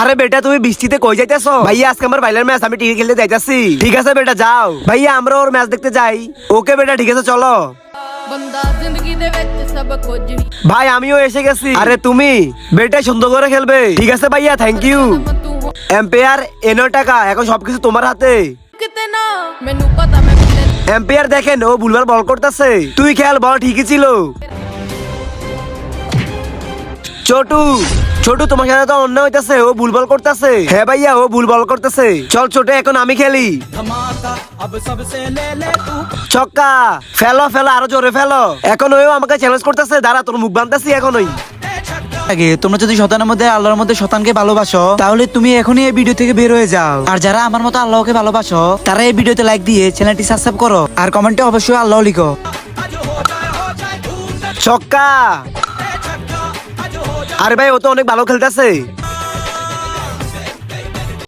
আরে বেটা তুমি বৃষ্টিতে কই যাইতেছো? ভাইয়া আজকে আমার বাইলের ম্যাচ, আমি টিভি খেলতে যাইতাছি। ঠিক আছে বেটা যাও। ভাইয়া আমরা ওর ম্যাচ দেখতে যাই। ওকে বেটা ঠিক আছে চলো। ভাই আমিও এসে গেছি। আরে তুমি বেটা সুন্দর করে খেলবে। ঠিক আছে ভাইয়া থ্যাংক ইউ। এম্পায়ার এনো টাকা, এখন সবকিছু তোমার হাতে। এম্পায়ার দেখেন ও ভুলবার বল করতেছে। তুই খেল, বল ঠিকই ছিল। ছোটু ছোটু তোমার সাথে তো অন্য হইতাছে, ও ভুল বল করতেছে। হ্যাঁ ভাইয়া ও ভুল বল করতেছে। চল ছোট এখন আমি খেলি। ছক্কা ফেলো ফেলো, আরো জোরে ফেলো। এখন ওই আমাকে চ্যালেঞ্জ করতেছে, দাঁড়া তোর মুখ বানতেছি এখনই। আগে তোমরা যদি শতানের মধ্যে আল্লাহর মধ্যে শতানকে ভালোবাসো, তাহলে তুমি এখনই এই ভিডিও থেকে বের হয়ে যাও। আর যারা আমার মতো আল্লাহকে ভালোবাসো, তারা এই ভিডিওতে লাইক দিয়ে চ্যানেলটি সাবস্ক্রাইব করো আর কমেন্টে অবশ্যই আল্লাহ লিখো। ছক্কা। আরে ভাই ও তো অনেক ভালো খেলতেছে।